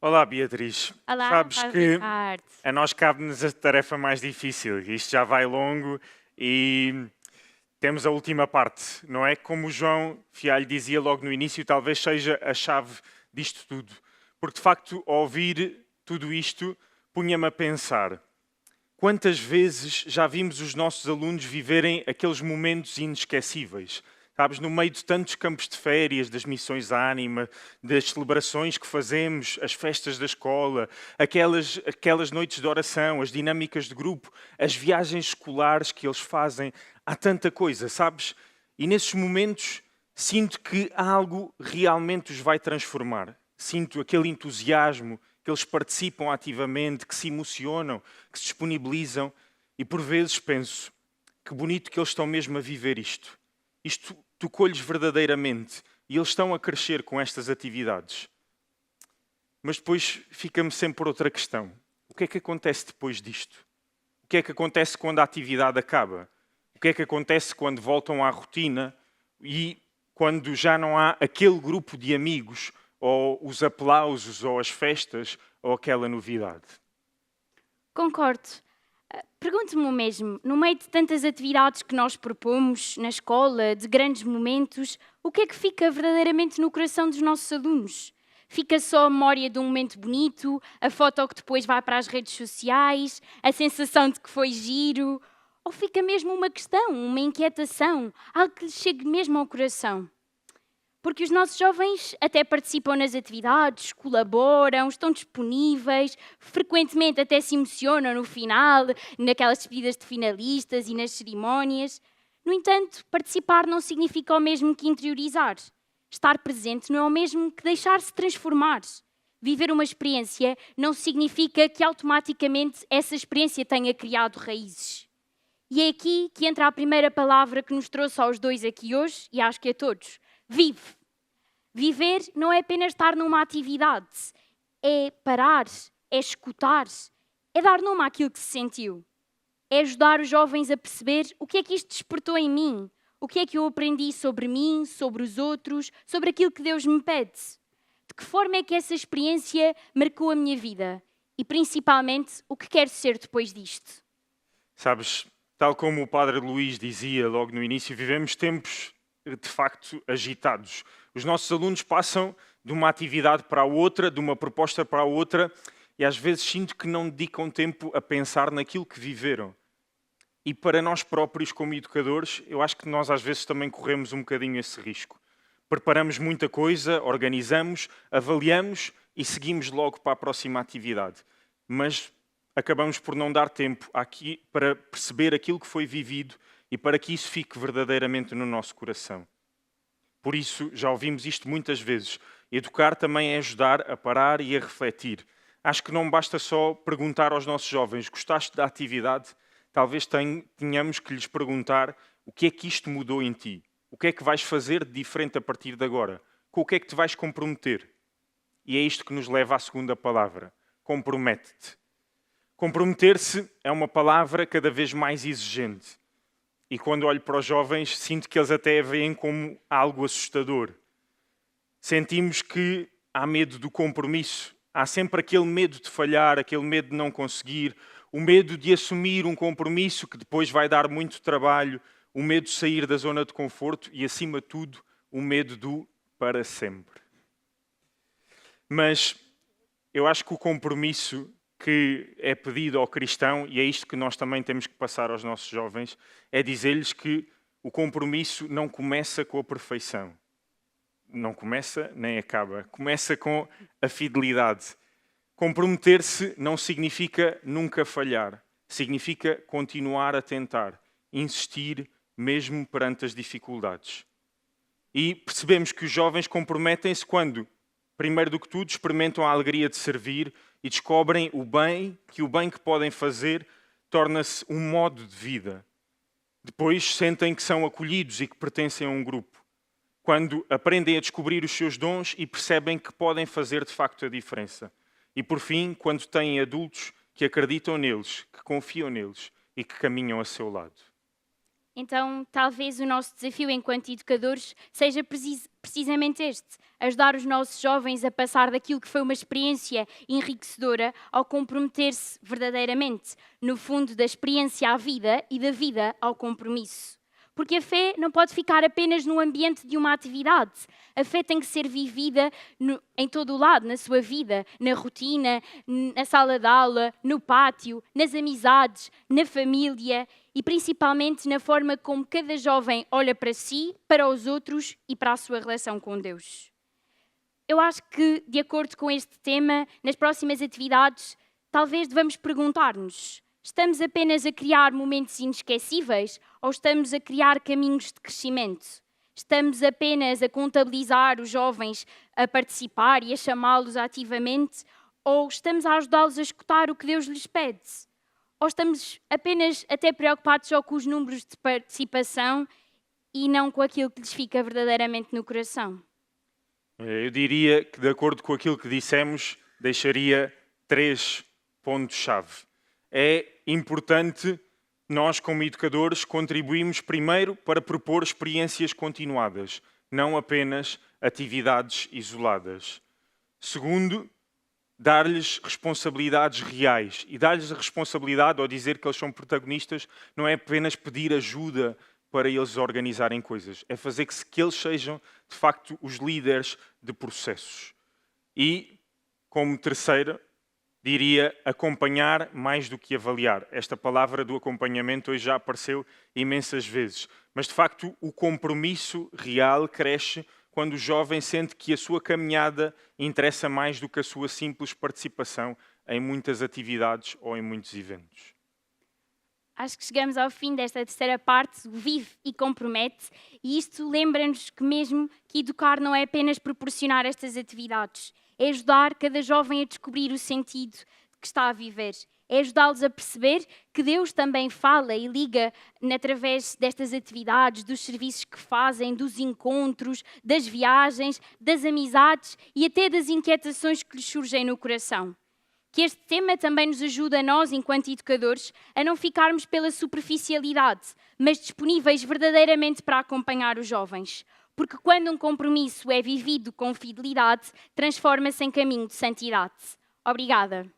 Olá, Beatriz. Olá, Sabes Paulo que Ricardo. a nós cabe-nos a tarefa mais difícil. Isto já vai longo e temos a última parte, não é? Como o João Fialho dizia logo no início, talvez seja a chave disto tudo. Porque, de facto, ao ouvir tudo isto, punha-me a pensar quantas vezes já vimos os nossos alunos viverem aqueles momentos inesquecíveis. Sabes, no meio de tantos campos de férias, das missões Ânima, das celebrações que fazemos, as festas da escola, aquelas noites de oração, as dinâmicas de grupo, as viagens escolares que eles fazem, há tanta coisa, sabes? E nesses momentos sinto que algo realmente os vai transformar. Sinto aquele entusiasmo, que eles participam ativamente, que se emocionam, que se disponibilizam e por vezes penso, que bonito que eles estão mesmo a viver isto. Isto tocou-lhes verdadeiramente e eles estão a crescer com estas atividades. Mas depois fica-me sempre outra questão. O que é que acontece depois disto? O que é que acontece quando a atividade acaba? O que é que acontece quando voltam à rotina e quando já não há aquele grupo de amigos, ou os aplausos, ou as festas, ou aquela novidade? Concordo. Pergunto-me o mesmo, no meio de tantas atividades que nós propomos na escola, de grandes momentos, o que é que fica verdadeiramente no coração dos nossos alunos? Fica só a memória de um momento bonito, a foto que depois vai para as redes sociais, a sensação de que foi giro? Ou fica mesmo uma questão, uma inquietação, algo que lhes chegue mesmo ao coração? Porque os nossos jovens até participam nas atividades, colaboram, estão disponíveis, frequentemente até se emocionam no final, naquelas despedidas de finalistas e nas cerimónias. No entanto, participar não significa o mesmo que interiorizar. Estar presente não é o mesmo que deixar-se transformar. Viver uma experiência não significa que automaticamente essa experiência tenha criado raízes. E é aqui que entra a primeira palavra que nos trouxe aos dois aqui hoje, e acho que a todos. Vive. Viver não é apenas estar numa atividade, é parar, é escutar, é dar nome àquilo que se sentiu. É ajudar os jovens a perceber o que é que isto despertou em mim, o que é que eu aprendi sobre mim, sobre os outros, sobre aquilo que Deus me pede. De que forma é que essa experiência marcou a minha vida e, principalmente, o que quero ser depois disto. Sabes, tal como o Padre Luís dizia logo no início, vivemos tempos de facto agitados. Os nossos alunos passam de uma atividade para a outra, de uma proposta para a outra, e às vezes sinto que não dedicam tempo a pensar naquilo que viveram. E para nós próprios, como educadores, eu acho que nós às vezes também corremos um bocadinho esse risco. Preparamos muita coisa, organizamos, avaliamos e seguimos logo para a próxima atividade. Mas acabamos por não dar tempo aqui para perceber aquilo que foi vivido e para que isso fique verdadeiramente no nosso coração. Por isso, já ouvimos isto muitas vezes. Educar também é ajudar a parar e a refletir. Acho que não basta só perguntar aos nossos jovens: gostaste da atividade? Talvez tenhamos que lhes perguntar: o que é que isto mudou em ti? O que é que vais fazer de diferente a partir de agora? Com o que é que te vais comprometer? E é isto que nos leva à segunda palavra: compromete-te. Comprometer-se é uma palavra cada vez mais exigente. E quando olho para os jovens, sinto que eles até a veem como algo assustador. Sentimos que há medo do compromisso. Há sempre aquele medo de falhar, aquele medo de não conseguir, o medo de assumir um compromisso que depois vai dar muito trabalho, o medo de sair da zona de conforto e, acima de tudo, o medo do para sempre. Mas eu acho que o compromisso que é pedido ao cristão, e é isto que nós também temos que passar aos nossos jovens, é dizer-lhes que o compromisso não começa com a perfeição. Não começa nem acaba. Começa com a fidelidade. Comprometer-se não significa nunca falhar. Significa continuar a tentar, insistir mesmo perante as dificuldades. E percebemos que os jovens comprometem-se quando, primeiro do que tudo, experimentam a alegria de servir e descobrem o bem que podem fazer torna-se um modo de vida. Depois sentem que são acolhidos e que pertencem a um grupo. Quando aprendem a descobrir os seus dons e percebem que podem fazer de facto a diferença. E por fim, quando têm adultos que acreditam neles, que confiam neles e que caminham a seu lado. Então, talvez o nosso desafio enquanto educadores seja precisamente este: ajudar os nossos jovens a passar daquilo que foi uma experiência enriquecedora ao comprometer-se verdadeiramente, no fundo, da experiência à vida e da vida ao compromisso. Porque a fé não pode ficar apenas no ambiente de uma atividade. A fé tem que ser vivida em todo o lado, na sua vida, na rotina, na sala de aula, no pátio, nas amizades, na família e principalmente na forma como cada jovem olha para si, para os outros e para a sua relação com Deus. Eu acho que, de acordo com este tema, nas próximas atividades, talvez devamos perguntar-nos: estamos apenas a criar momentos inesquecíveis ou estamos a criar caminhos de crescimento? Estamos apenas a contabilizar os jovens a participar e a chamá-los ativamente ou estamos a ajudá-los a escutar o que Deus lhes pede? Ou estamos apenas até preocupados só com os números de participação e não com aquilo que lhes fica verdadeiramente no coração? Eu diria que, de acordo com aquilo que dissemos, deixaria 3 pontos-chave. É importante nós, como educadores, contribuirmos primeiro para propor experiências continuadas, não apenas atividades isoladas. Segundo, dar-lhes responsabilidades reais. E dar-lhes a responsabilidade, ou dizer que eles são protagonistas, não é apenas pedir ajuda para eles organizarem coisas. É fazer que eles sejam, de facto, os líderes de processos. E, como terceira, diria acompanhar mais do que avaliar. Esta palavra do acompanhamento hoje já apareceu imensas vezes. Mas, de facto, o compromisso real cresce quando o jovem sente que a sua caminhada interessa mais do que a sua simples participação em muitas atividades ou em muitos eventos. Acho que chegamos ao fim desta terceira parte, o Vive e Compromete, e isto lembra-nos que mesmo que educar não é apenas proporcionar estas atividades, é ajudar cada jovem a descobrir o sentido que está a viver. É ajudá-los a perceber que Deus também fala e liga através destas atividades, dos serviços que fazem, dos encontros, das viagens, das amizades e até das inquietações que lhes surgem no coração. Que este tema também nos ajude a nós, enquanto educadores, a não ficarmos pela superficialidade, mas disponíveis verdadeiramente para acompanhar os jovens. Porque quando um compromisso é vivido com fidelidade, transforma-se em caminho de santidade. Obrigada.